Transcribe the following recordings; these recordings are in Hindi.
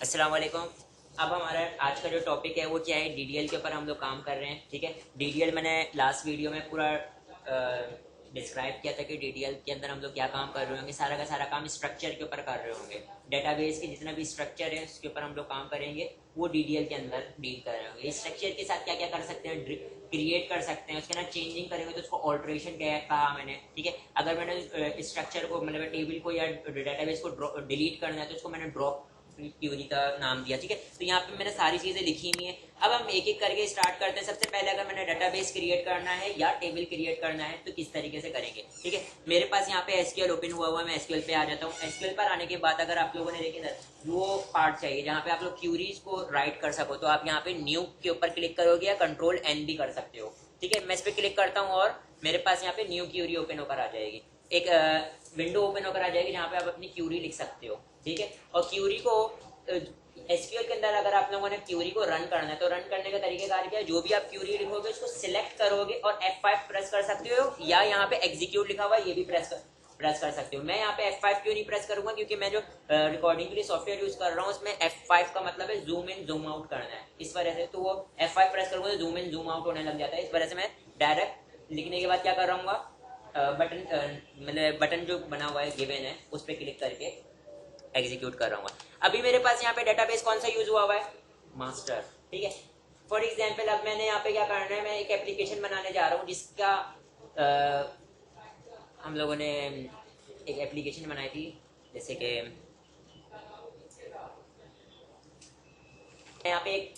अस्सलाम वालेकुम। अब हमारा आज का जो टॉपिक है वो क्या है, डीडीएल के ऊपर हम लोग काम कर रहे हैं। ठीक है, डीडीएल मैंने लास्ट वीडियो में पूरा डिस्क्राइब किया था कि डीडीएल के अंदर हम लोग क्या काम कर रहे होंगे। सारा का सारा काम स्ट्रक्चर के ऊपर कर रहे होंगे। डेटाबेस के जितना भी स्ट्रक्चर है उसके ऊपर हम लोग काम करेंगे, वो डीडीएल के अंदर डील कर रहे होंगे। स्ट्रक्चर के साथ क्या क्या कर सकते हैं, क्रिएट कर सकते हैं, उसके अंदर चेंजिंग करेंगे तो उसको ऑल्ट्रेशन क्या है कहा मैंने। ठीक है, अगर मैंने स्ट्रक्चर को मतलब टेबल को या डेटाबेस को डिलीट करना है तो उसको मैंने ड्रॉप क्यूरी का नाम दिया। ठीक है, तो यहाँ पे मैंने सारी चीजें लिखी हुई है। अब हम एक एक करके स्टार्ट करते हैं। सबसे पहले अगर मैंने डेटाबेस क्रिएट करना है या टेबल क्रिएट करना है तो किस तरीके से करेंगे। ठीक है, मेरे पास यहाँ पे एसक्यूएल ओपन हुआ हुआ है, मैं एसक्यूएल पे आ जाता हूँ। एसक्यूएल पर आने के बाद अगर आप लोगों ने देखे वो पार्ट चाहिए जहाँ पे आप लोग क्यूरीज को राइट कर सको, तो आप यहाँ पे न्यू के ऊपर क्लिक करोगे या कंट्रोल एन भी कर सकते हो। ठीक है, मैं इस पर क्लिक करता हूँ और मेरे पास यहाँ पे न्यू क्यूरी ओपन होकर आ जाएगी। एक विंडो ओपन होकर आ जाएगी जहाँ पे आप अपनी क्यूरी लिख सकते हो। ठीक है, और क्यूरी को एसक्यूएल के अंदर अगर आप लोगों ने क्यूरी को रन करना है तो रन करने का तरीकेकार क्या है, जो भी आप क्यूरी लिखोगे उसको सिलेक्ट करोगे और F5 प्रेस कर सकते हो, या यहाँ पे एग्जीक्यूट लिखा हुआ है ये भी प्रेस कर सकते हो। मैं यहाँ पे F5 क्यों नहीं प्रेस करूंगा, क्योंकि मैं जो रिकॉर्डिंग के लिए सॉफ्टवेयर यूज कर रहा हूँ उसमें F5 का मतलब है जूम इन जूम आउट करना है, इस वजह से। तो वो F5 प्रेस करूंगा तो जूम इन जूम आउट होने लग जाता है, इस वजह से मैं डायरेक्ट लिखने के बाद क्या कर रहा हूँ, बटन मतलब बटन जो बना हुआ है गिवन है उस पर क्लिक करके एग्जीक्यूट कर रहा हूँ। अभी मेरे पास यहाँ पे डेटाबेस कौन सा यूज हुआ हुआ है, मास्टर। ठीक है, फॉर एग्जांपल अब मैंने यहाँ पे क्या करना है, मैं एक एप्लीकेशन बनाने जा रहा हूँ जिसका हम लोगों ने एक एप्लीकेशन बनाई थी, जैसे कि यहाँ पे एक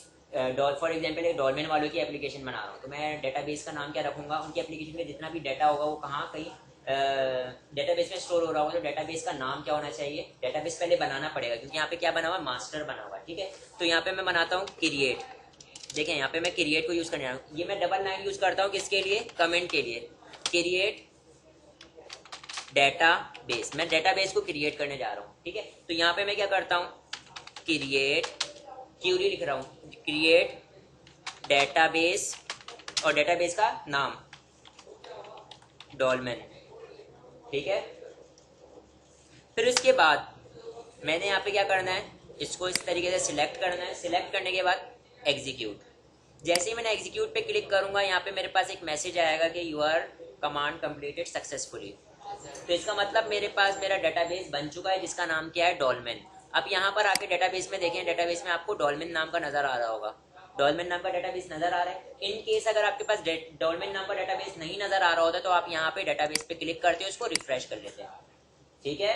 फॉर एग्जांपल एक डॉल्मेन वालों की एप्लीकेशन बना रहा हूँ। तो मैं डेटाबेस का नाम क्या रखूंगा, उनकी एप्लीकेशन में जितना भी डाटा होगा वो कहाँ कहीं डेटाबेस में स्टोर हो रहा होगा, तो डेटाबेस का नाम क्या होना चाहिए। डेटाबेस पहले बनाना पड़ेगा क्योंकि यहाँ पे क्या बना हुआ, मास्टर बना हुआ। ठीक है, तो यहाँ पे मैं बनाता हूँ क्रिएट। देखें यहाँ पे मैं क्रिएट को यूज करने जा रहा हूँ। ये मैं डबल लाइन यूज करता हूँ किसके लिए, कमेंट के लिए। क्रिएट डेटाबेस, मैं डेटाबेस को क्रिएट करने जा रहा हूँ। ठीक है, तो यहाँ पे मैं क्या करता हूँ, क्रिएट क्यूरी लिख रहा हूँ, क्रिएट डेटाबेस और डेटाबेस का नाम डॉल्मेन। ठीक है, फिर उसके बाद मैंने यहाँ पे क्या करना है, इसको इस तरीके से सिलेक्ट करना है। सिलेक्ट करने के बाद एग्जीक्यूट। जैसे ही मैंने एग्जीक्यूट पे क्लिक करूंगा यहाँ पे मेरे पास एक मैसेज आएगा कि यूर कमांड कंप्लीटेड सक्सेसफुली। तो इसका मतलब मेरे पास मेरा डेटाबेस बन चुका है जिसका नाम क्या है, डॉल्मेन। अब यहाँ पर आके डेटाबेस में देखें, डेटाबेस में आपको डॉल्मेन नाम का नजर आ रहा होगा, डॉल्मेन नाम का डेटाबेस नजर आ रहा है। इन केस अगर आपके पास डॉल्मेन नाम का डेटाबेस नहीं नजर आ रहा होता तो आप यहाँ पे डेटाबेस पे क्लिक करते हो, इसको रिफ्रेश कर लेते हैं। ठीक है,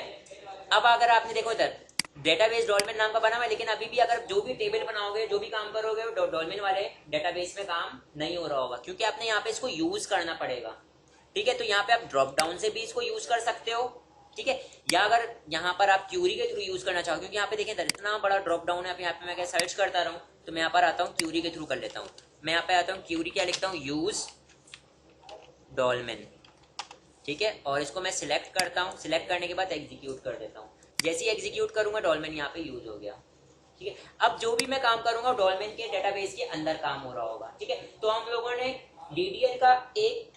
अब अगर आपने देखो इधर डेटाबेस डॉल्मेन नाम का बना हुआ है, लेकिन अभी भी अगर जो भी टेबल बनाओगे, जो भी काम करोगे, वो डॉल्मेन वाले डेटाबेस में काम नहीं हो रहा होगा, क्योंकि आपने यहाँ पे इसको यूज करना पड़ेगा। ठीक है, तो यहाँ पे आप ड्रॉप डाउन से भी इसको यूज कर सकते हो। ठीक है, या अगर यहाँ पर आप क्यूरी के थ्रू यूज करना चाहो, क्योंकि यहाँ पे देखें इतना बड़ा ड्रॉप डाउन है, यहाँ पे मैं क्या सर्च करता रहूँ, तो मैं यहाँ पर आता हूँ क्यूरी के थ्रू कर लेता हूँ। मैं यहाँ पे आता हूँ, क्यूरी क्या लिखता हूँ, यूज डॉल्मेन। ठीक है, और इसको मैं सिलेक्ट करता हूँ। सिलेक्ट करने के बाद एग्जीक्यूट कर देता हूँ। जैसे ही एग्जीक्यूट करूंगा डॉल्मेन यहाँ पे यूज हो गया। ठीक है, अब जो भी मैं काम करूंगा डॉल्मेन के डेटाबेस के अंदर काम हो रहा होगा। ठीक है, तो हम लोगों ने डीडीएल का एक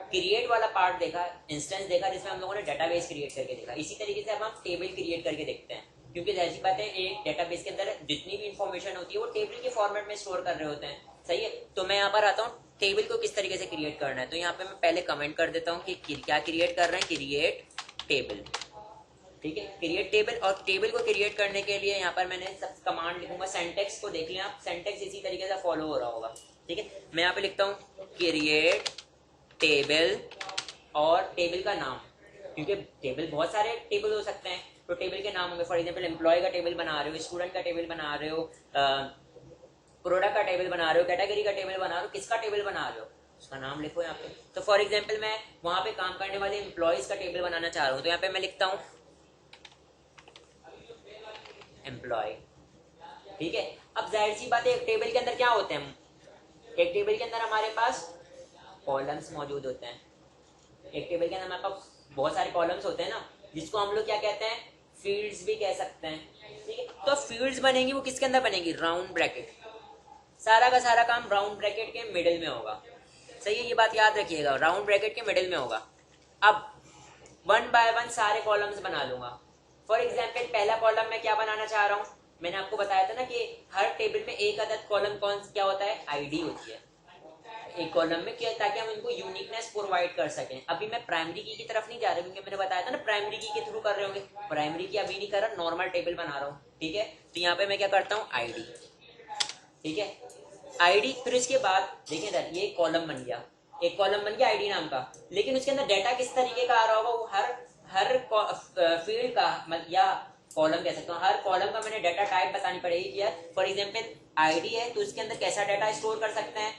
क्रिएट वाला पार्ट देखा, इंस्टेंस देखा, जिसमें हम लोगों ने डेटाबेस क्रिएट करके देखा। इसी तरीके से अब हम टेबल क्रिएट करके देखते हैं, क्योंकि जैसी बात है एक डेटाबेस के अंदर जितनी भी इंफॉर्मेशन होती है वो टेबल के फॉर्मेट में स्टोर कर रहे होते हैं। सही है, तो मैं यहाँ पर आता हूँ टेबल को किस तरीके से क्रिएट करना है। तो यहाँ पे मैं पहले कमेंट कर देता हूँ कि क्या क्रिएट कर रहे हैं, क्रिएट टेबल। ठीक है, क्रिएट टेबल। और टेबल को क्रिएट करने के लिए यहाँ पर मैंने सब कमांड लिखूंगा। सेंटेक्स को देख लें आप, सेंटेक्स इसी तरीके से फॉलो हो रहा होगा। ठीक है, मैं यहाँ पे लिखता हूँ क्रिएट टेबल और टेबल का नाम, क्योंकि टेबल बहुत सारे टेबल हो सकते हैं, तो टेबल के नाम होंगे। फॉर एग्जांपल एम्प्लॉय का टेबल बना रहे हो, स्टूडेंट का टेबल बना रहे हो, प्रोडक्ट का टेबल बना रहे हो, कैटेगरी का टेबल बना रहे हो, किसका टेबल बना रहे हो उसका नाम लिखो यहाँ पे। तो फॉर एग्जांपल मैं वहां पे काम करने वाले एम्प्लॉयज का टेबल बनाना चाह रहा हूँ, तो यहाँ पे मैं लिखता हूँ एम्प्लॉय। ठीक है, अब जाहिर सी बात है एक टेबल के अंदर क्या होते हैं, एक टेबल के अंदर हमारे पास कॉलम्स मौजूद होते हैं। एक टेबल के अंदर हमारे पास बहुत सारे कॉलम्स होते हैं ना, जिसको हम लोग क्या कहते हैं, फील्ड्स भी कह सकते हैं। ठीक है, तो फील्ड्स बनेंगी वो किसके अंदर बनेंगी, राउंड ब्रैकेट। सारा का सारा काम राउंड ब्रैकेट के मिडिल में होगा। सही है, ये बात याद रखिएगा, राउंड ब्रैकेट के मिडिल में होगा। अब वन बाय वन सारे कॉलम्स बना लूंगा। फॉर एग्जाम्पल पहला कॉलम मैं क्या बनाना चाह रहा हूँ, मैंने आपको बताया था ना कि हर टेबल में एक अदद कॉलम कौन क्या होता है, आईडी होती है एक कॉलम में, क्या ताकि हम उनको यूनिकनेस प्रोवाइड कर सकें। अभी मैं प्राइमरी की तरफ नहीं जा रहा क्योंकि मैंने बताया था ना प्राइमरी की के थ्रू कर रहे होंगे, प्राइमरी की अभी नहीं कर रहा, नॉर्मल टेबल बना रहा हूँ, ठीक है। तो यहाँ पे मैं क्या करता हूँ, आईडी, ठीक है, आईडी। फिर इसके बाद देखिए इधर ये कॉलम बन गया, एक कॉलम बन गया आईडी नाम का, लेकिन उसके अंदर डाटा किस तरीके का आ रहा होगा, वो हर फील्ड का या कॉलम कह सकता हूँ, हर कॉलम का मैंने डाटा टाइप बतानी पड़ेगी कि यार फॉर एग्जांपल आईडी है तो उसके अंदर कैसा डाटा स्टोर कर सकते हैं,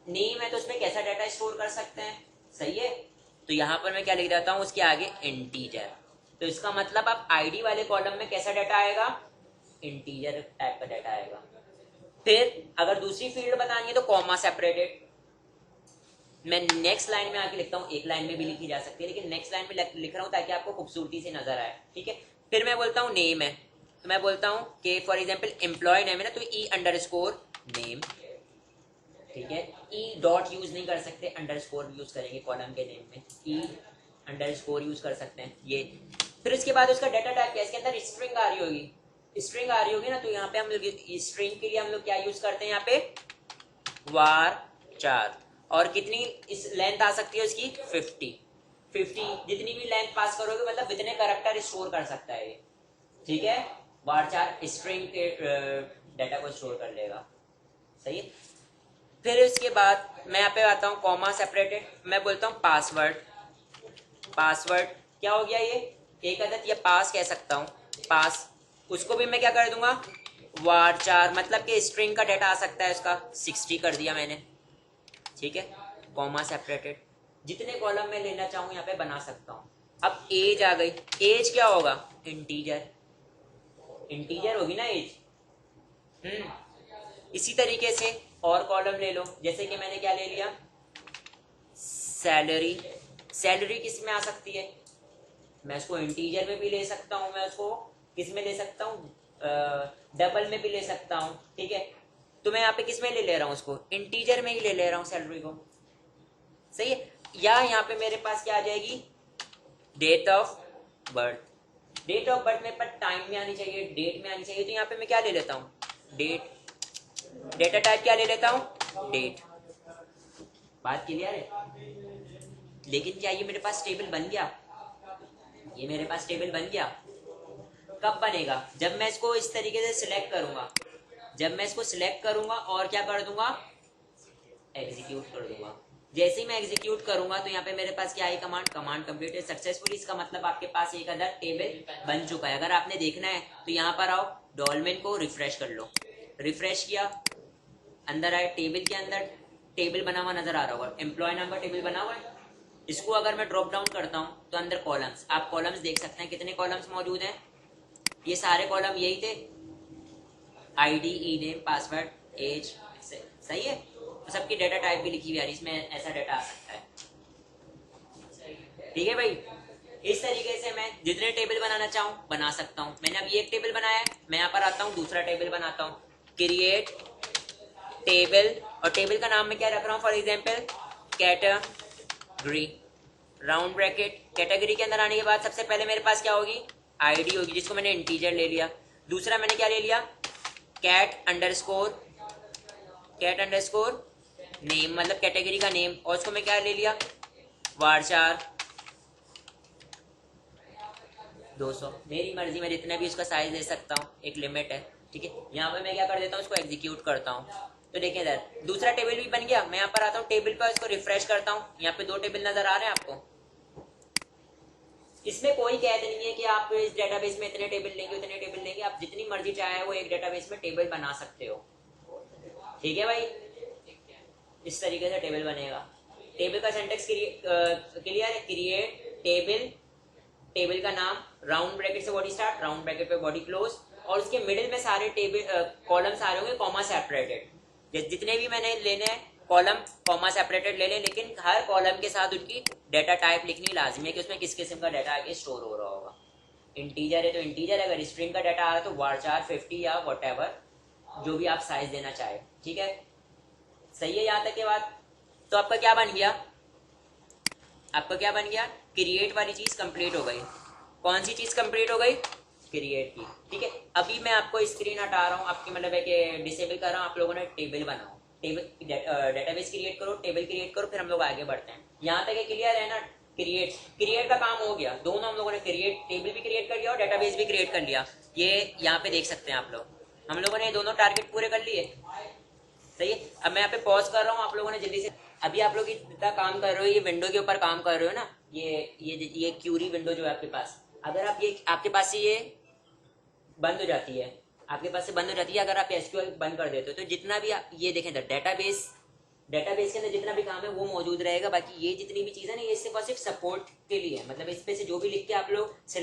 नेम है तो उसमें कैसा डाटा स्टोर कर सकते हैं, सही है। तो यहाँ पर मैं क्या लिख देता हूँ उसके आगे इंटीजर, तो इसका मतलब अब आईडी वाले कॉलम में कैसा डाटा आएगा, इंटीजर टाइप का डाटा आएगा। फिर अगर दूसरी फील्ड बतानी है तो कॉमा सेपरेटेड, मैं नेक्स्ट लाइन में आके लिखता हूँ, एक लाइन में भी लिखी जा सकती है लेकिन नेक्स्ट लाइन में लिख रहा हूँ ताकि आपको खूबसूरती से नजर आए, ठीक है। फिर मैं बोलता हूँ नेम है, तो मैं बोलता हूँ कि फॉर एग्जाम्पल एम्प्लॉय नेम है ना, तो E_नेम, ठीक है। ई डॉट यूज नहीं कर सकते, अंडरस्कोर यूज करेंगे कॉलम के नेम में, E_अंडरस्कोर यूज कर सकते हैं ये। फिर इसके बाद उसका डाटा टाइप क्या है, इसके अंदर स्ट्रिंग आ रही होगी, स्ट्रिंग आ रही होगी ना, तो यहाँ पे हम लोग स्ट्रिंग के लिए हम लोग क्या यूज करते हैं यहाँ पे, var_char, और कितनी इस लेंथ आ सकती है उसकी 50 जितनी भी लेंथ पास करोगे मतलब इतने कैरेक्टर स्टोर कर सकता है ये, ठीक है। var_char स्ट्रिंग के डाटा को स्टोर कर लेगा, सही है। फिर इसके बाद मैं यहाँ पे आता हूँ कॉमा सेपरेटेड, मैं बोलता हूँ पासवर्ड, पासवर्ड क्या हो गया, ये एक अदद या पास कह सकता हूँ, पास, उसको भी मैं क्या कर दूंगा var_char, मतलब कि स्ट्रिंग का डाटा आ सकता है उसका 60 कर दिया मैंने, ठीक है। कॉमा सेपरेटेड, जितने कॉलम में लेना चाहूँ यहाँ पे बना सकता हूँ। अब एज आ गई, एज क्या होगा, इंटीजर, इंटीजर होगी ना एज। इसी तरीके से और कॉलम ले लो, जैसे कि मैंने क्या ले लिया, सैलरी, सैलरी किस में आ सकती है, मैं उसको इंटीजर में भी ले सकता हूँ, मैं उसको किस में ले सकता हूँ, डबल में भी ले सकता हूँ, ठीक है। तो मैं यहाँ पे किस में ले रहा हूँ, उसको इंटीजर में ही ले रहा हूँ सैलरी को, सही है। या यहाँ पे मेरे पास क्या आ जाएगी, date of birth, date of birth मेरे पास टाइम में आनी चाहिए, डेट में आनी चाहिए, तो यहाँ पे मैं क्या ले लेता हूँ, डेट, डेटा टाइप क्या ले लेता हूँ, डेट। बात क्लियर है। लेकिन क्या ये मेरे पास टेबल बन गया, ये मेरे पास टेबल बन गया, कब बनेगा, जब मैं इसको इस तरीके से सिलेक्ट करूंगा, जब मैं इसको सिलेक्ट करूंगा और क्या कर दूंगा, एग्जीक्यूट कर दूंगा। जैसे ही मैं एग्जीक्यूट करूंगा तो यहाँ पे मेरे पास क्या आई, कमांड, कमांड कंप्लीटेड सक्सेसफुली, इसका मतलब आपके पास एक अदर टेबल बन चुका है। अगर आपने देखना है तो यहाँ पर आओ, डॉलमेन को रिफ्रेश कर लो, रिफ्रेश किया, अंदर आए, टेबल के अंदर टेबल बना हुआ नजर आ रहा होगा, एम्प्लॉय नाम का टेबल बना हुआ है। इसको अगर मैं ड्रॉप डाउन करता हूँ तो अंदर कॉलम्स, आप कॉलम्स देख सकते हैं कितने कॉलम्स मौजूद हैं, ये सारे कॉलम यही थे, आईडी, ई नेम, पासवर्ड, एज, सही है। तो सबकी डाटा टाइप भी लिखी हुई है, इसमें ऐसा डाटा आ सकता है, ठीक है भाई। इस तरीके से मैं जितने टेबल बनाना चाहूँ बना सकता हूँ। मैंने अभी एक टेबल बनाया है, मैं यहाँ पर आता हूँ दूसरा टेबल बनाता हूँ, क्रिएट टेबल, और टेबल का नाम मैं क्या रख रहा हूँ, for example category, round bracket, category के अंदर आने के बाद सबसे पहले मेरे पास क्या होगी, आईडी होगी, जिसको मैंने इंटीजर ले लिया। दूसरा मैंने क्या ले लिया, कैट_, कैट अंडरस्कोर नेम, मतलब कैटेगरी का नेम, और उसको मैं क्या ले लिया, var_char 200, मेरी मर्जी, मैं जितने भी उसका साइज दे सकता हूँ, एक लिमिट है, ठीक है। यहाँ पे मैं क्या कर देता हूँ, उसको एग्जीक्यूट करता हूँ, तो देखिए इधर दूसरा टेबल भी बन गया। मैं यहाँ पर आता हूँ टेबल पर, इसको रिफ्रेश करता हूँ, यहाँ पे 2 टेबल नजर आ रहे हैं आपको। इसमें कोई कैद नहीं है कि आप इस डेटाबेस में इतने टेबल लेंगे उतने टेबल लेंगे, आप जितनी मर्जी चाहे वो एक डेटाबेस में टेबल बना सकते हो, ठीक है भाई। इस तरीके से टेबल बनेगा। टेबल का सिंटेक्स क्लियर है, क्रिएट टेबल, टेबल का नाम, राउंड ब्रैकेट से बॉडी स्टार्ट, राउंड ब्रैकेट पे बॉडी क्लोज, और उसके मिडिल में सारे टेबल कॉलम्स आ रहे होंगे कॉमा सेपरेटेड, जितने भी मैंने लेने हैं कॉलम कॉमा सेपरेटेड ले लें, लेकिन हर कॉलम के साथ उनकी डाटा टाइप लिखनी लाजमी है कि उसमें किस किस्म का डाटा आगे स्टोर हो रहा होगा। इंटीजर है तो इंटीजर, अगर स्ट्रिंग का डाटा आ रहा है तो var_char 50 या वॉटएवर जो भी आप साइज देना चाहे, ठीक है। सही है यहाँ तक के बाद। तो आपका क्या बन गया, आपका क्या बन गया, क्रिएट वाली चीज कंप्लीट हो गई। कौन सी चीज कंप्लीट हो गई, क्रिएट की, ठीक है। अभी मैं आपको स्क्रीन हटा रहा हूँ, आपकी मतलब है कि डिसेबल कर रहा हूँ, आप लोगों ने टेबल बनाओ, टेबल डेटाबेस क्रिएट करो, टेबल क्रिएट करो, फिर हम लोग आगे बढ़ते हैं। यहाँ तक क्लियर है ना? क्रिएट का काम हो गया, दोनों हम लोगों ने क्रिएट, टेबल भी क्रिएट कर लिया और डेटाबेस भी क्रिएट कर लिया। ये यहाँ पे देख सकते हैं आप लोग, हम लोगों ने दोनों टारगेट पूरे कर लिए, सही है। अब मैं यहाँ पे पॉज कर रहा हूँ, आप लोगों ने जल्दी से, अभी आप लोग इतना काम कर रहे हो, ये विंडो के ऊपर काम कर रहे हो ना, ये क्यूरी विंडो जो है आपके पास, अगर आप ये आपके पास से ये बंद हो जाती है, आपके पास से बंद हो जाती है, अगर आप एसक्यूएल बंद कर देते हो तो जितना भी ये देखें डेटाबेस के अंदर जितना भी काम है वो मौजूद रहेगा। बाकी ये जितनी भी चीज़ है ना, ये सिर्फ और सिर्फ सपोर्ट के लिए है, मतलब इस पे से जो भी लिख के आप लोग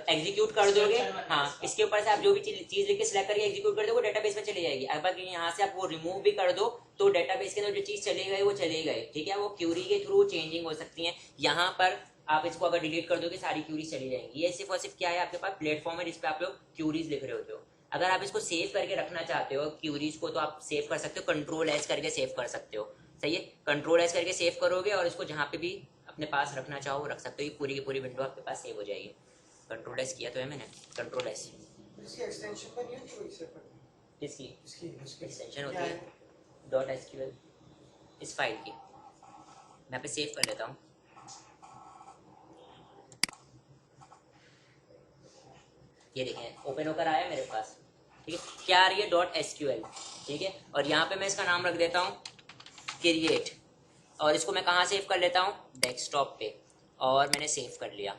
एग्जीक्यूट कर दोगे, हाँ, इसके ऊपर से आप जो भी चीज़ लिख के सिलेक्ट करके एग्जीक्यूट कर दो, वो डेटाबेस में चली जाएगी। अगर यहाँ से आप वो रिमूव भी कर दो तो डेटाबेस के अंदर जो चीज़ चली गई वो चली गई, ठीक है। वो क्यूरी के थ्रू चेंजिंग हो सकती है। यहाँ पर आप इसको अगर डिलीट कर दोगे सारी क्यूरीज चली जाएंगी। ये सिर्फ और सिर्फ क्या है, आपके पास प्लेटफॉर्म है जिसपे आप लोग क्यूरीज लिख रहे होते हो। अगर आप इसको सेव करके रखना चाहते हो क्यूरीज को, तो आप सेव कर सकते हो, कंट्रोल एस करके सेव कर सकते हो, सही है। कंट्रोल एस करके सेव करोगे और इसको जहाँ पे भी अपने पास रखना चाहो रख सकते हो। ये पूरी की पूरी विंडो आपके पास सेव हो जाएगी। कंट्रोल एस किया तो है मैंने, कंट्रोल एस। इसकी एक्सटेंशन बनी है कोई सेपरेट? इसकी इसकी एक्सटेंशन होती है डॉट एसक्यूएल इस फाइल की। मैं यहाँ पे सेव कर लेता हूँ। ये देखें ओपन होकर आया मेरे पास, ठीक है। क्या आ रही है? डॉट एसक्यूएल, ठीक है। और यहाँ पे मैं इसका नाम रख देता हूँ क्रिएट, और इसको मैं कहाँ सेव कर लेता हूँ? डेस्कटॉप पे, और मैंने सेव कर लिया,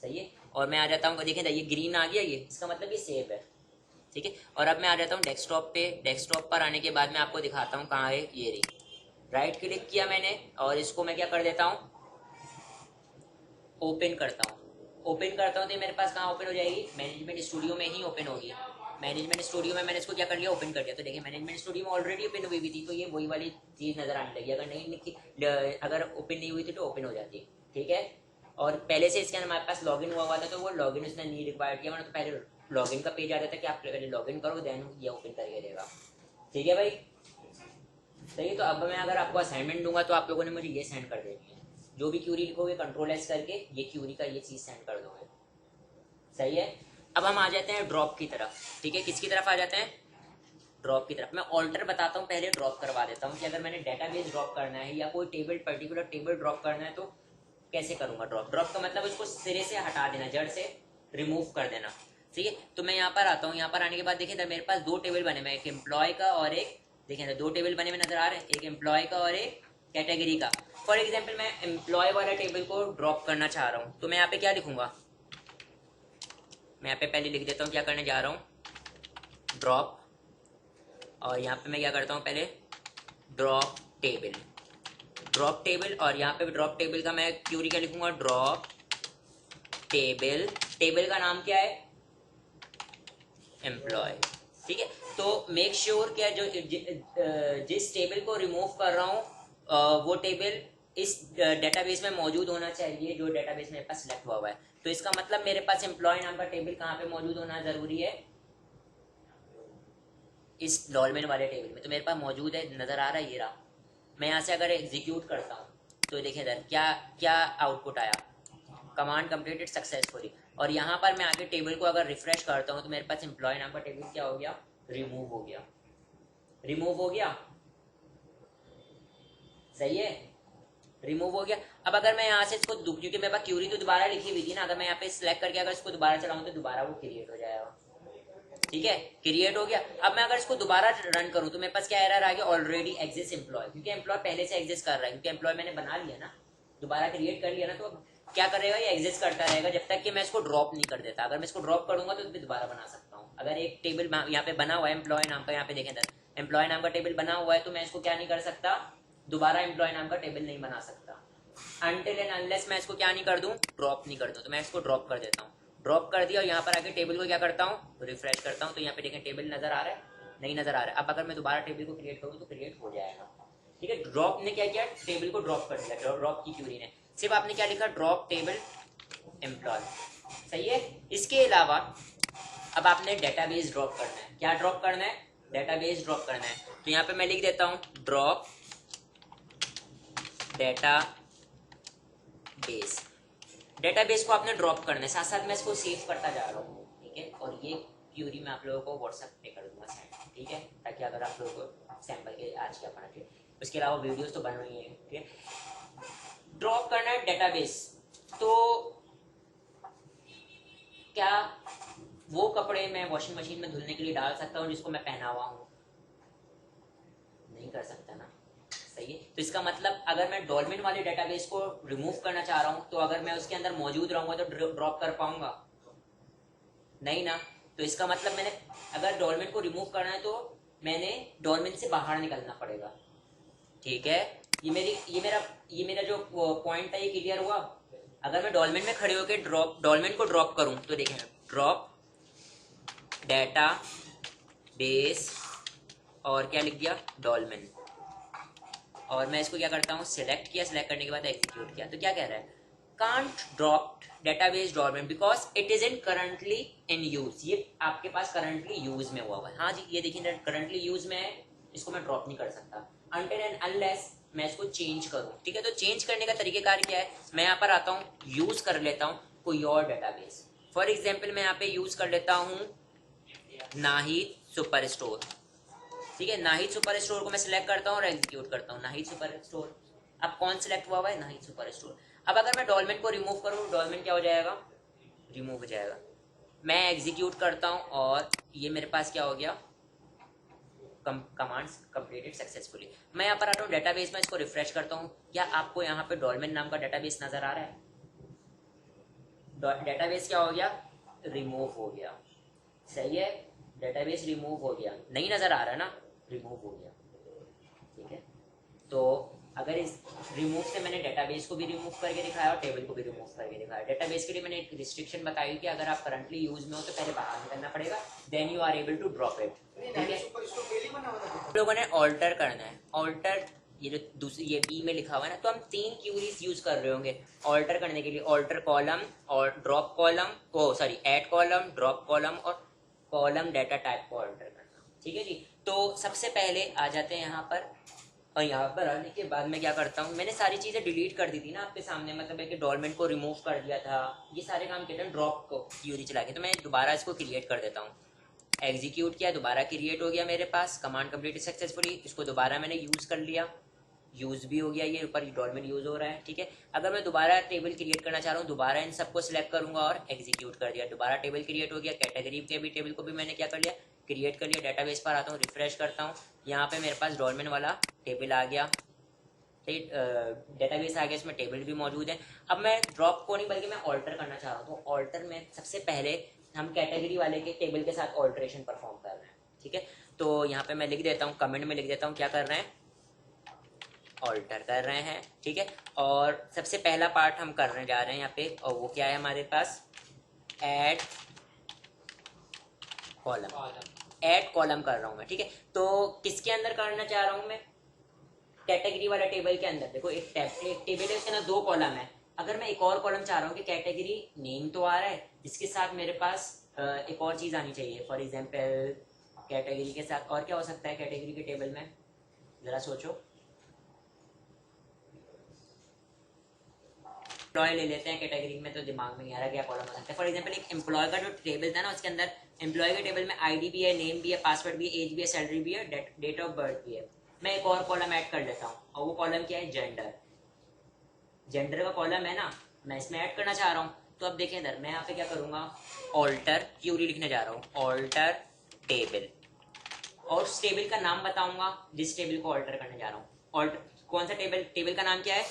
सही है। और मैं आ जाता हूँ, देखें ये ग्रीन आ गया, ये इसका मतलब ये सेव है, ठीक है। और अब मैं आ जाता हूँ डेस्कटॉप पे। डेस्कटॉप पर आने के बाद मैं आपको दिखाता हूँ कहाँ है, ये रही। राइट क्लिक किया मैंने और इसको मैं क्या कर देता हूँ, ओपन करता हूँ। ओपन करता हूँ तो मेरे पास कहाँ ओपन हो जाएगी? मैनेजमेंट स्टूडियो में ही ओपन होगी। मैनेजमेंट स्टूडियो में मैंने इसको क्या कर लिया, ओपन कर दिया। तो देखिए मैनेजमेंट स्टूडियो में ऑलरेडी ओपन हुई भी थी, तो ये वही वाली चीज़ नजर आने लगी। अगर नहीं, अगर ओपन नहीं हुई थी तो ओपन हो जाती, ठीक है। और पहले से इसके अंदर हमारे पास लॉगिन हुआ था, तो वो लॉगिन उसने नहीं रिक्वायर्ड किया, मतलब तो पहले लॉगिन का पेज आ जाता है कि आप पहले लॉगिन करो देन ये ओपन करके देगा, ठीक है भाई, सही है। तो अब मैं अगर आपको असाइनमेंट दूंगा तो आप लोगों ने मुझे ये सेंड कर देनी है, जो भी क्यूरी लिखोगे कंट्रोल एस करके ये क्यूरी का ये चीज़ सेंड कर दोगे, सही है। अब हम आ जाते हैं ड्रॉप की तरफ, ठीक है। किसकी तरफ आ जाते हैं? ड्रॉप की तरफ। मैं ऑल्टर बताता हूँ, पहले ड्रॉप करवा देता हूँ कि अगर मैंने डेटाबेस ड्रॉप करना है या कोई पर्टिकुलर टेबल ड्रॉप करना है तो कैसे करूँगा ड्रॉप। ड्रॉप का मतलब उसको सिरे से हटा देना, जड़ से रिमूव कर देना, ठीक है। तो मैं यहाँ पर आता हूँ, यहाँ पर आने के बाद देखिए मेरे पास दो टेबल बने हुए, एक एम्प्लॉय का और एक, देखिए दो टेबल बने हुए नजर आ रहे हैं, एक एम्प्लॉय का और एक कैटेगरी का। फॉर एग्जाम्पल मैं एम्प्लॉय वाला टेबल को ड्रॉप करना चाह रहा हूँ, तो मैं यहाँ पे क्या लिखूंगा? मैं यहाँ पे पहले लिख देता हूँ क्या करने जा रहा हूँ, ड्रॉप, और यहाँ पे मैं क्या करता हूँ पहले ड्रॉप टेबल, और यहाँ पे ड्रॉप टेबल का मैं क्यूरी क्या लिखूंगा? Drop table. टेबल का नाम क्या है? एम्प्लॉय, ठीक है। तो मेक श्योर क्या जो जिस टेबल को रिमूव कर रहा हूँ वो टेबल इस डेटाबेस में मौजूद होना चाहिए जो डेटाबेस मेरे पास सिलेक्ट हुआ है। तो इसका मतलब मेरे पास एम्प्लॉय नाम का टेबल कहाँ पे मौजूद होना जरूरी है? इस डॉलमेन वाले टेबल में। तो मेरे पास मौजूद है, नजर आ रहा है, ये रहा। मैं यहाँ से अगर एग्जीक्यूट करता हूँ तो देखिए इधर क्या आउटपुट आया, कमांड कंप्लीटेड सक्सेसफुली। और यहाँ पर मैं आगे टेबल को अगर रिफ्रेश करता हूँ तो मेरे पास एम्प्लॉय नाम का टेबल क्या हो गया? रिमूव हो गया, सही है, रिमूव हो गया। अब अगर मैं यहाँ से इसको, क्योंकि मेरे पास क्यूरी तो दोबारा लिखी हुई थी ना, अगर मैं यहाँ पे सिलेक्ट करके अगर इसको दोबारा चलाऊँ तो दोबारा वो क्रिएट हो जाएगा, ठीक है, क्रिएट हो गया। अब मैं अगर इसको दोबारा रन करूँ तो मेरे पास क्या एरर आ गया? ऑलरेडी एग्जिस्ट एम्प्लॉय, क्योंकि एम्प्लॉय पहले से एग्जिस्ट कर रहा है, क्योंकि एम्प्लॉय मैंने बना लिया ना, दोबारा क्रिएट कर लिया ना, तो अब क्या करेगा? ये एग्जिस्ट करता रहेगा जब तक कि मैं इसको ड्रॉप नहीं कर देता। अगर मैं इसको ड्रॉप करूंगा तो दोबारा बना सकता हूँ। अगर एक टेबल यहाँ पे बना हुआ है एम्प्लॉय नाम का, यहाँ पे देखें एम्प्लॉय नाम का टेबल बना हुआ है, तो मैं इसको क्या नहीं कर सकता? दोबारा एम्प्लॉय नाम का टेबल नहीं बना सकता अनटिल एंड अनलेस मैं इसको क्या नहीं कर दूं? ड्रॉप नहीं कर दूं। तो मैं इसको ड्रॉप कर देता हूँ, ड्रॉप कर दिया, और यहाँ पर आके टेबल को क्या करता हूँ? रिफ्रेश करता हूँ। तो यहाँ पे देखें टेबल नजर आ रहा है? नहीं नजर आ रहा है। अब अगर मैं दोबारा टेबल को क्रिएट करूँ तो क्रिएट हो जाएगा, ठीक है। ड्रॉप ने क्या किया? टेबल को ड्रॉप कर दिया, ड्रॉप की क्यूरी ने। सिर्फ आपने क्या लिखा? ड्रॉप टेबल एम्प्लॉय, सही है। इसके अलावा अब आपने डेटाबेस ड्रॉप करना है। क्या ड्रॉप करना है? डेटाबेस ड्रॉप करना है। तो यहाँ पे मैं लिख देता हूँ ड्रॉप डेटाबेस को आपने ड्रॉप करना है, साथ साथ मैं इसको सेव करता जा रहा हूँ, ठीक है। और ये क्यूरी मैं आप लोगों को व्हाट्सएप पे कर दूंगा सेंड, ठीक है, ताकि अगर आप लोगों को सैम्पल के आज क्या पढ़ा, ठीक है। उसके अलावा वीडियोस तो बन रही हैं, ठीक है। ड्रॉप करना है डेटाबेस, तो क्या वो कपड़े मैं वॉशिंग मशीन में धुलने के लिए डाल सकता हूँ जिसको मैं पहना हुआ हूँ? नहीं कर सकता ना, सही है। तो इसका मतलब अगर मैं डॉल्फिन वाले डेटाबेस को रिमूव करना चाह रहा हूँ तो अगर मैं उसके अंदर मौजूद रहूंगा तो ड्रॉप कर पाऊंगा? नहीं ना। तो इसका मतलब मैंने अगर डॉल्फिन को रिमूव करना है तो मैंने डॉल्फिन से बाहर निकलना पड़ेगा, ठीक है। ये मेरा जो पॉइंट है ये क्लियर हुआ। अगर मैं डॉल्फिन में खड़े होकर डॉल्फिन को ड्रॉप करूं तो देखें, ड्रॉप डेटा बेस और क्या लिख दिया, डॉल्फिन, और मैं इसको क्या करता हूँ, सिलेक्ट किया, सिलेक्ट करने के बाद एग्जीक्यूट किया, तो क्या कह रहा है, can't drop database dolphin because it is in currently in use. ये आपके पास करंटली यूज में हुआ है, हाँ जी, ये देखिए करंटली यूज में है, इसको मैं ड्रॉप नहीं कर सकता अनटिल एंड अनलेस मैं इसको चेंज करूं, ठीक है। तो चेंज करने का तरीकेकार क्या है, मैं यहाँ पर आता हूँ, यूज कर लेता हूँ कोई और डेटाबेस। फॉर एग्जाम्पल मैं यहाँ पे यूज कर लेता हूँ नाहिद सुपर स्टोर, ठीक है। नाहिद सुपर स्टोर को मैं सिलेक्ट करता हूँ और एग्जीक्यूट करता हूँ, नाहिद सुपर स्टोर। अब कौन सिलेक्ट हुआ है, नाहिद सुपर स्टोर। अब अगर मैं डॉल्फिन को रिमूव करूँ, डॉल्फिन क्या हो जाएगा, रिमूव हो जाएगा। मैं एग्जीक्यूट करता हूँ और ये मेरे पास क्या हो गया, कमांड्स कंप्लीटेड सक्सेसफुली। मैं यहाँ पर आता हूँ डेटाबेस में, इसको रिफ्रेश करता हूँ। क्या आपको यहाँ पे डॉल्फिन नाम का डेटाबेस नजर आ रहा है? डेटाबेस क्या हो गया, रिमूव हो गया, सही है। डेटाबेस रिमूव हो गया, नहीं नजर आ रहा है ना, रिमूव हो गया, ठीक है। तो अगर इस रिमूव से मैंने डेटाबेस को भी रिमूव करके दिखाया और टेबल को भी रिमूव करके दिखाया। डेटाबेस के लिए मैंने एक रिस्ट्रिक्शन बताई कि अगर आप करंटली यूज में हो तो पहले बाहर निकलना पड़ेगा, then you are able to drop it, ठीक है। लोगों ने ऑल्टर करना है, ऑल्टर ये जो दूसरी ये बी में लिखा हुआ है ना, तो हम 3 क्यूरीज यूज कर रहे होंगे ऑल्टर करने के लिए, ऑल्टर कॉलम और drop column, oh sorry add column, drop column और कॉलम डेटा टाइप को ऑल्टर करना, ठीक है जी। तो सबसे पहले आ जाते हैं यहाँ पर, और यहाँ पर आने के बाद मैं क्या करता हूँ, मैंने सारी चीज़ें डिलीट कर दी थी ना आपके सामने, मतलब है कि डॉल्फिन को रिमूव कर दिया था, ये सारे काम किए थे ड्रॉप को क्यूरी चला के। तो मैं दोबारा इसको क्रिएट कर देता हूँ, एग्जीक्यूट किया, दोबारा क्रिएट हो गया मेरे पास, कमांड कंप्लीट सक्सेसफुली। इसको दोबारा मैंने यूज कर लिया, यूज भी हो गया, ये ऊपर डॉल्फिन यूज हो रहा है, ठीक है। अगर मैं दोबारा टेबल क्रिएट करना चाह रहा हूँ, दोबारा इन सबको सिलेक्ट करूंगा और एग्जीक्यूट कर दिया, दोबारा टेबल क्रिएट हो गया। कैटेगरी के भी टेबल को भी मैंने क्या कर लिया, क्रिएट कर लिया। डेटाबेस पर आता हूँ, रिफ्रेश करता हूँ, यहाँ पे मेरे पास डॉल्फिन वाला टेबल आ गया, डेटाबेस आ गया, इसमें टेबल भी मौजूद है। अब मैं ड्रॉप को नहीं बल्कि मैं ऑल्टर करना चाह रहा हूँ, तो ऑल्टर में सबसे पहले हम कैटेगरी वाले के टेबल के साथ ऑल्टरेशन परफॉर्म कर रहे हैं, ठीक है। तो यहाँ पे मैं लिख देता हूँ, कमेंट में लिख देता हूँ क्या कर रहे हैं, ऑल्टर कर रहे हैं, ठीक है। और सबसे पहला पार्ट हम करने जा रहे हैं यहाँ पे, और वो क्या है हमारे पास, ऐड कॉलम, ऐड कॉलम कर रहा हूँ मैं, ठीक है। तो किसके अंदर करना चाह रहा हूँ मैं, कैटेगरी वाला टेबल के अंदर। देखो एक टेबल है, उसके अंदर 2 कॉलम है। अगर मैं एक और कॉलम चाह रहा हूँ कि कैटेगरी नेम तो आ रहा है, इसके साथ मेरे पास एक और चीज आनी चाहिए। फॉर एग्जांपल कैटेगरी के साथ और क्या हो सकता है कैटेगरी के टेबल में, जरा सोचो। एम्प्लॉय ले लेते हैं कैटेगरी में, तो दिमाग में नहीं आ रहा क्या कॉलम हो सकता है। फॉर एग्जांपल एक एम्प्लॉय का जो टेबल था ना, उसके अंदर एम्प्लॉय के टेबल में आईडी भी है, नेम भी है, पासवर्ड भी है, एज भी है, सैलरी भी है, डेट ऑफ बर्थ भी है। मैं एक और कॉलम ऐड कर लेता हूँ, और वो कॉलम क्या है, जेंडर। जेंडर का कॉलम है ना, मैं इसमें ऐड करना चाह रहा हूँ। तो अब देखें इधर, मैं यहाँ पे क्या करूंगा, ऑल्टर क्यूरी लिखने जा रहा हूँ, ऑल्टर टेबल, और उस टेबल का नाम बताऊंगा जिस टेबल को ऑल्टर करने जा रहा हूँ। ऑल्टर कौन सा टेबल, टेबल का नाम क्या है,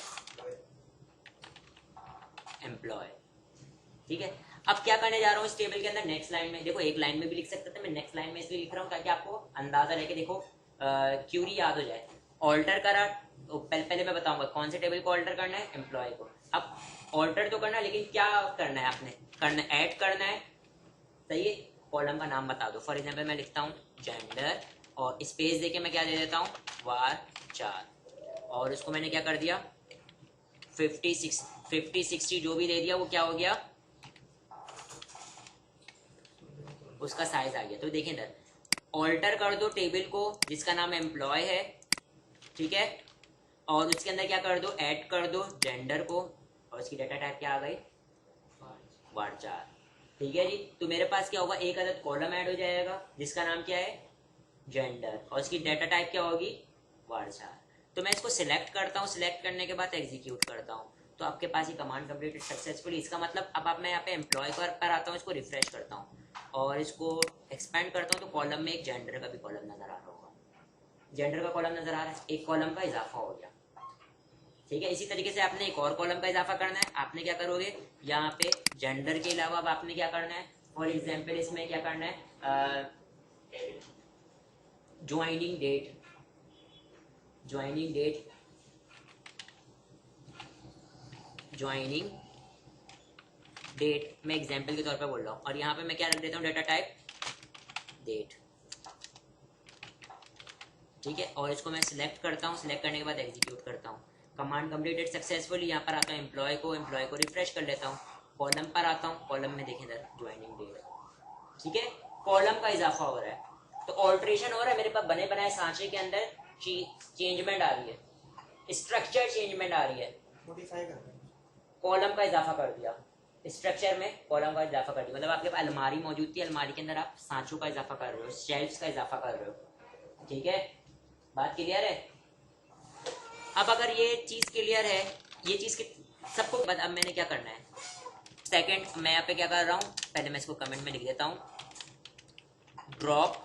एम्प्लॉय, ठीक है। अब क्या करने जा रहा हूँ इस टेबल के अंदर, नेक्स्ट लाइन में, देखो एक लाइन में भी लिख सकते थे, मैं नेक्स्ट लाइन में इसलिए लिख रहा हूँ ताकि आपको अंदाजा रहे कि देखो क्यूरी याद हो जाए। ऑल्टर करा, तो पहले मैं बताऊंगा कौन से टेबल को ऑल्टर करना है, एम्प्लॉय को। अब ऑल्टर तो करना है, लेकिन क्या करना है आपने, करना ऐड करना है, सही है। कॉलम का नाम बता दो, फॉर एग्जाम्पल मैं लिखता हूँ जेंडर, और स्पेस देके मैं क्या दे देता हूँ, var4, और इसको मैंने क्या कर दिया 50 60 जो भी दे दिया, वो क्या हो गया, उसका साइज आ गया। तो देखें इधर, ऑल्टर कर दो टेबल को जिसका नाम एम्प्लॉय है, ठीक है, और उसके अंदर क्या कर दो, ऐड कर दो जेंडर को, और उसकी डेटा टाइप क्या आ गई, var4। ठीक है जी। तो मेरे पास क्या होगा, एक अदद कॉलम ऐड हो जाएगा जिसका नाम क्या है, जेंडर, और उसकी डाटा टाइप क्या होगी, वारचार। तो मैं इसको सिलेक्ट करता हूँ, सिलेक्ट करने के बाद एग्जीक्यूट करता हूँ, तो आपके पास ये कमांड कंप्लीटेड सक्सेसफुली। इसका मतलब अब मैं यहाँ पे एम्प्लॉय पर आता हूँ, इसको रिफ्रेश करता हूँ और इसको एक्सपेंड करता हूँ, तो कॉलम में एक जेंडर का भी कॉलम नजर आ रहा होगा, जेंडर का कॉलम नजर आ रहा है, एक कॉलम का इजाफा हो गया। ठीक है, इसी तरीके से आपने एक और कॉलम का इजाफा करना है। आपने क्या करोगे, यहाँ पे जेंडर के अलावा अब आपने क्या करना है, फॉर एग्जाम्पल इसमें क्या करना है, joining date, joining date, joining date, मैं एग्जाम्पल के तौर पे बोल रहा हूँ, और यहाँ पे मैं क्या रख देता हूँ, डाटा टाइप डेट। ठीक है, और इसको मैं सिलेक्ट करता हूँ, सिलेक्ट करने के बाद एग्जीक्यूट करता हूँ, कमांड कंप्लीटेड सक्सेसफुली। यहाँ पर आता हूँ एम्प्लॉय को रिफ्रेश कर लेता हूँ, कॉलम पर आता हूँ, कॉलम में देखें इधर ज्वाइनिंग डेट। ठीक है, कॉलम का इजाफा हो रहा है, तो ऑल्ट्रेशन हो रहा है मेरे पास, बने बनाए सांचे के अंदर चेंजमेंट आ रही है, स्ट्रक्चर चेंजमेंट आ रही है, मॉडिफाई कर रहे हैं। कॉलम का इजाफा कर दिया, स्ट्रक्चर में कॉलम का इजाफा कर दिया, मतलब आपके पास अलमारी मौजूद थी, अलमारी के अंदर आप सांचों का इजाफा कर रहे हो, शेल्फ्स का इजाफा कर रहे हो। ठीक है, बात क्लियर है। अब अगर ये चीज क्लियर है, ये चीज सबको, अब मैंने क्या करना है, सेकंड मैं यहाँ पे क्या कर रहा हूँ, पहले मैं इसको कमेंट में लिख देता हूँ, ड्रॉप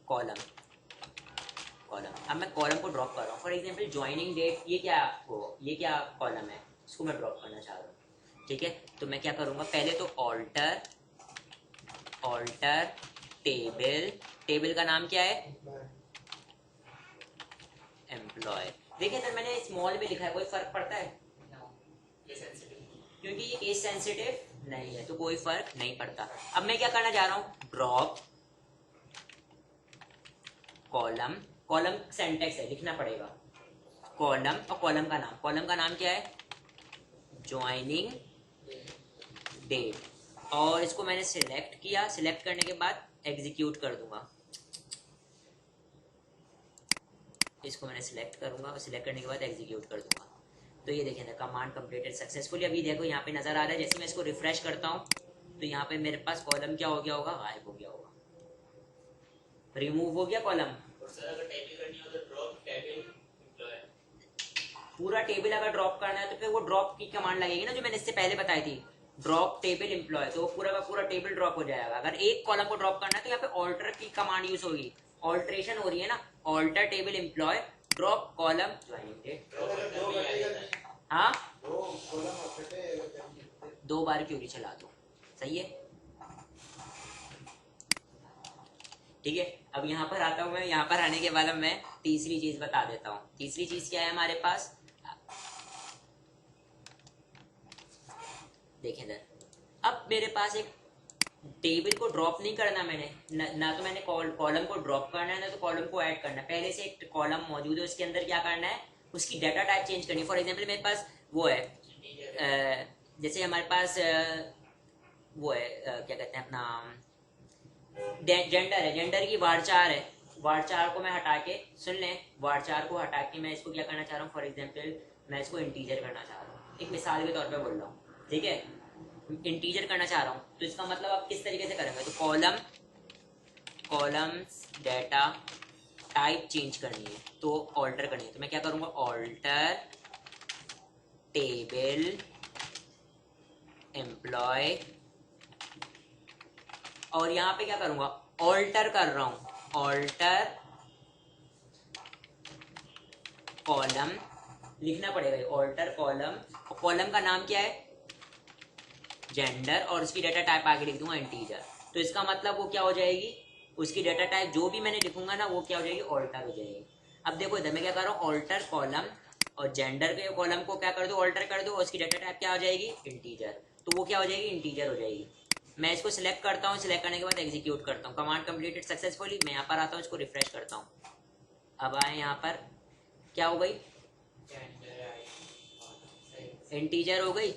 कॉलम, कॉलम। अब मैं कॉलम को ड्रॉप कर रहा हूँ, फॉर एग्जाम्पल ज्वाइनिंग डेट, ये क्या कॉलम है, इसको मैं ड्रॉप करना चाह रहा हूँ। ठीक है, तो मैं क्या करूँगा, पहले तो ऑल्टर टेबल, टेबल का नाम क्या है, एम्प्लॉय। देखिए सर मैंने स्मॉल में लिखा है, कोई फर्क पड़ता है, क्योंकि ये केस सेंसिटिव नहीं है तो कोई फर्क नहीं पड़ता। अब मैं क्या करना चाह रहा हूँ, ड्रॉप कॉलम, कॉलम सेंटेक्स है, लिखना पड़ेगा, कॉलम और कॉलम का नाम क्या है, ज्वाइनिंग डेट, और इसको मैंने सिलेक्ट किया, सिलेक्ट करने के बाद एग्जीक्यूट कर दूंगा, इसको मैंने सिलेक्ट करूंगा और सिलेक्ट करने के बाद एग्जीक्यूट कर दूंगा। तो ये देखें ना, कमांड कंप्लीटेड सक्सेसफुली। अभी देखो यहाँ पे नजर आ रहा है, जैसे मैं इसको रिफ्रेश करता हूँ तो यहाँ पे मेरे पास कॉलम क्या हो गया होगा, गायब हो गया होगा, रिमूव हो गया कॉलम। पूरा टेबल अगर ड्रॉप करना है तो फिर वो ड्रॉप की कमांड लगेगी ना, जो मैंने इससे पहले बताई थी, ड्रॉप टेबल एम्प्लॉय, तो वो पूरा का पूरा टेबल ड्रॉप हो जाएगा। अगर एक कॉलम को ड्रॉप करना है तो यहाँ पे ऑल्टर की कमांड यूज होगी, ऑल्ट्रेशन हो रही है ना, alter table employ drop column joining date. हाँ, दो बार क्यूरी चला दो, सही है। ठीक है, अब यहाँ पर आता हूँ मैं, यहाँ पर आने के बाद अब मैं तीसरी चीज बता देता हूँ। तीसरी चीज क्या है हमारे पास, देखें इधर, अब मेरे पास एक टेबल को ड्रॉप नहीं करना मैंने, ना तो मैंने कॉलम को ड्रॉप करना है, ना तो कॉलम को ऐड करना है। पहले से एक कॉलम मौजूद है, उसके अंदर क्या करना है, उसकी डाटा टाइप चेंज करनी है। फॉर एग्जांपल मेरे पास वो है, जैसे हमारे पास वो है, क्या कहते हैं अपना, जेंडर है, जेंडर की वारचार है, वारचार को मैं हटा के, सुन लें, वारचार को हटा के मैं इसको क्या करना चाह रहा हूँ, फॉर एग्जाम्पल मैं इसको इंटीजर करना चाह रहा हूँ, एक मिसाल के तौर पर बोल रहा हूँ। ठीक है, इंटीजर करना चाह रहा हूँ, तो इसका मतलब आप किस तरीके से करेंगे, तो कॉलम्स डाटा टाइप चेंज करनी है, तो ऑल्टर करनी है, तो मैं क्या करूँगा, ऑल्टर टेबल एम्प्लॉय, और यहाँ पे क्या करूँगा, ऑल्टर कर रहा हूँ, ऑल्टर कॉलम, लिखना पड़ेगा ऑल्टर कॉलम, और कॉलम का नाम क्या है, जेंडर, और उसकी डाटा टाइप आगे लिख दूंगा इंटीजर। तो इसका मतलब वो क्या हो जाएगी, उसकी डाटा टाइप जो भी मैंने लिखूंगा ना वो क्या हो जाएगी, ऑल्टर हो जाएगी। अब देखो इधर मैं क्या कर रहा हूँ, ऑल्टर कॉलम, और जेंडर के कॉलम को क्या कर दो, ऑल्टर कर दो, और उसकी डाटा टाइप क्या हो जाएगी, इंटीजर, तो वो क्या हो जाएगी, इंटीजर हो जाएगी। मैं इसको सिलेक्ट करता हूँ, सिलेक्ट करने के बाद एग्जीक्यूट करता हूँ, कमांड कंप्लीटेड सक्सेसफुली। मैं यहाँ पर आता हूँ, इसको रिफ्रेश करता हूँ, अब आए यहाँ पर, क्या हो गई, इंटीजर हो गई,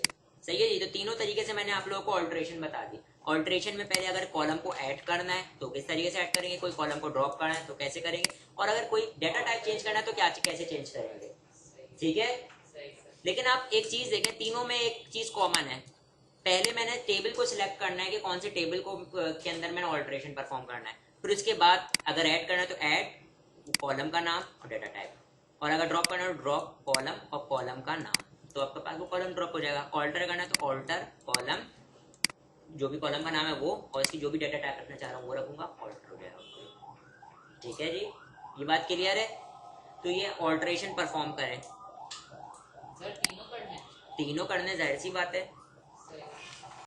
सही है जी। तो तीनों तरीके से मैंने आप लोगों को ऑल्ट्रेशन बता दी। ऑल्ट्रेशन में पहले अगर कॉलम को ऐड करना है तो किस तरीके से ऐड करेंगे, कोई कॉलम को ड्रॉप करना है तो कैसे करेंगे, और अगर कोई डाटा टाइप चेंज करना है तो क्या कैसे चेंज करेंगे। ठीक है, लेकिन आप एक चीज देखें, तीनों में एक चीज कॉमन है, पहले मैंने टेबल को सिलेक्ट करना है कि कौन से टेबल को के अंदर मैंने ऑल्ट्रेशन परफॉर्म करना है, फिर उसके बाद अगर ऐड करना है तो ऐड कॉलम का नाम और डेटा टाइप, और अगर ड्रॉप करना है तो ड्रॉप कॉलम और कॉलम का नाम, तो आपके पास वो कॉलम ड्रॉप हो जाएगा। ऑल्टर करना है तो ऑल्टर कॉलम, जो भी कॉलम का नाम है वो, और इसकी जो भी डेटा टाइप रखना चाह रहा हूँ वो रखूंगा, ऑल्टर हो जाएगा। ठीक है जी, ये बात क्लियर है। तो ये ऑल्ट्रेशन परफॉर्म करें, सर तीनों करने हैं? तीनों करने, जाहिर सी बात है।